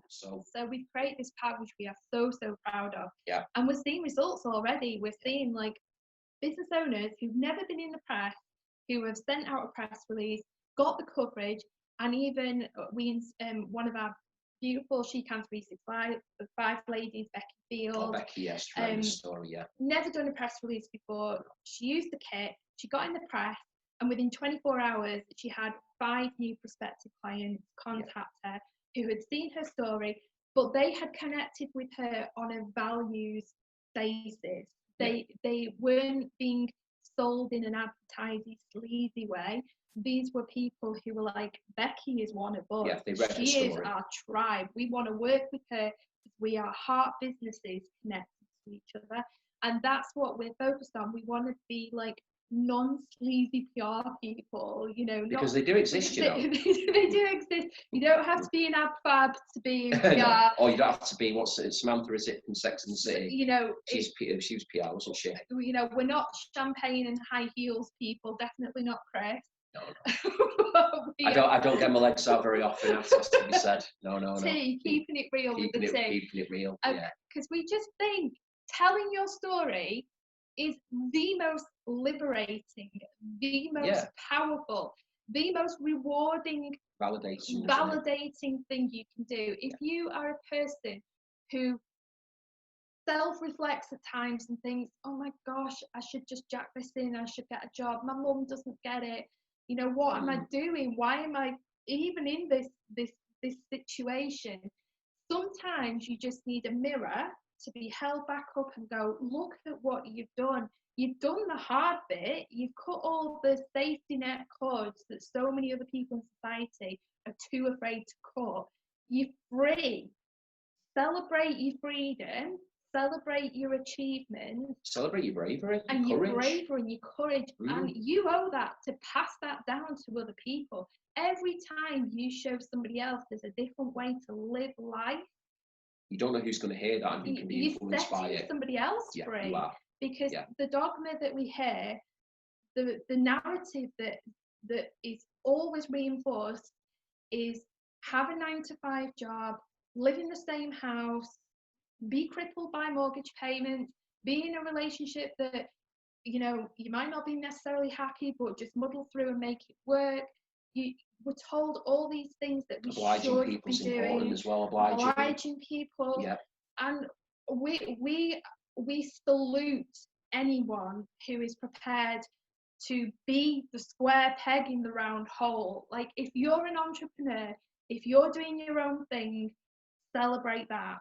So we've created this pack which we are so proud of. Yeah. And we're seeing results already. We're seeing like business owners who've never been in the press, who have sent out a press release, got the coverage, and even one of our beautiful She Can 365 ladies, Becky Field. Oh, Becky, yes, tremendous story, yeah. Never done a press release before. She used the kit, she got in the press, and within 24 hours, she had 5 new prospective clients contact her who had seen her story, but they had connected with her on a values basis. They weren't being sold in an advertising sleazy way. These were people who were like, Becky is one of us. Yeah, they read her she story. Is our tribe. We want to work with her. We are heart businesses connected to each other. And that's what we're focused on. We want to be like non-sleazy PR people, you know. Because they do exist, you know. They do exist. You don't have to be an ad fab to be in PR. No. Or you don't have to be, what's it, Samantha, is it, from Sex and the City? You know, she was PR, wasn't she? You know, we're not champagne and high heels people. Definitely not Chris. No. I don't get my legs out very often. That has to be said. No. Keeping it real with the tea. Keeping it real. Yeah. Because we just think telling your story is the most liberating, the most powerful, the most rewarding, validating thing you can do. If you are a person who self-reflects at times and thinks, oh my gosh, I should just jack this in, I should get a job, my mum doesn't get it, you know, what am I doing? Why am I even in this situation? Sometimes you just need a mirror to be held back up and go, look at what you've done. You've done the hard bit. You've cut all the safety net cords that so many other people in society are too afraid to cut. You're free. Celebrate your freedom. Celebrate your achievements. Celebrate your bravery. And your bravery and your courage. And you owe that to pass that down to other people. Every time you show somebody else there's a different way to live life, you don't know who's going to hear that and who can be influenced by it. Somebody else free. You are. Because the dogma that we hear, the narrative that is always reinforced is have a 9-to-5 job, live in the same house, be crippled by mortgage payments, be in a relationship that, you know, you might not be necessarily happy, but just muddle through and make it work. We're told all these things that we should be doing. Important as well. Obliging people. Yeah. And we salute anyone who is prepared to be the square peg in the round hole. Like, if you're an entrepreneur, if you're doing your own thing, celebrate that.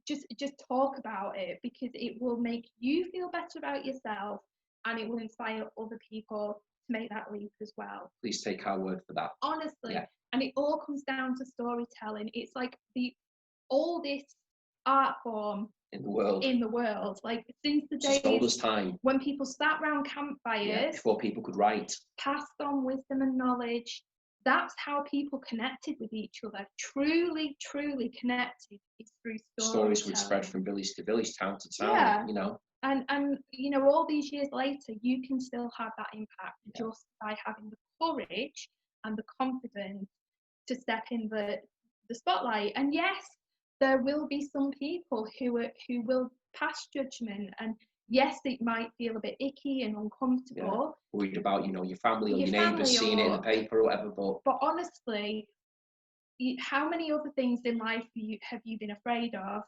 Just talk about it, because it will make you feel better about yourself and it will inspire other people to make that leap as well. Please take our word for that. Honestly. And it all comes down to storytelling. It's like the oldest art form in the world, like since the days oldest time when people sat round campfires, before people could write, passed on wisdom and knowledge. That's how people connected with each other. Truly connected is through stories would spread from village to village, town to town. You know, and you know, all these years later, you can still have that impact just by having the courage and the confidence to step in the spotlight. And yes, there will be some people who will pass judgment, and yes, it might feel a bit icky and uncomfortable. Worried about, you know, your family or your neighbours seeing it in the paper or whatever. But honestly, how many other things in life have you been afraid of?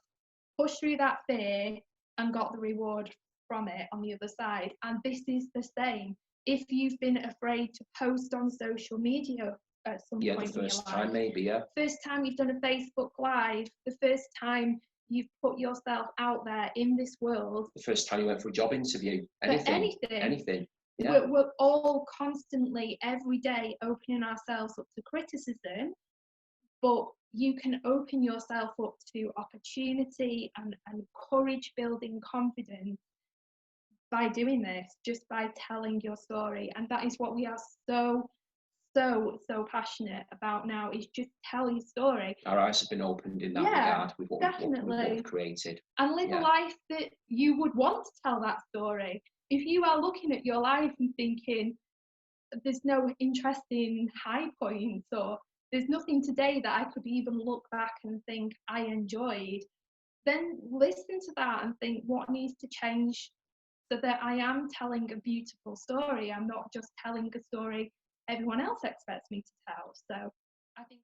Push through that fear and got the reward from it on the other side. And this is the same. If you've been afraid to post on social media at some point in your life. The first time maybe, First time you've done a Facebook Live, the first time you've put yourself out there in this world. The first time you went for a job interview. Anything. Yeah. We're all constantly, every day, opening ourselves up to criticism, but you can open yourself up to opportunity and courage building confidence by doing this, just by telling your story. And that is what we are so passionate about now, is just tell your story. Our eyes have been opened in that regard with what we've created. And live a life that you would want to tell that story. If you are looking at your life and thinking there's no interesting high points or there's nothing today that I could even look back and think I enjoyed, then listen to that and think what needs to change so that I am telling a beautiful story. I'm not just telling a story everyone else expects me to tell. So I think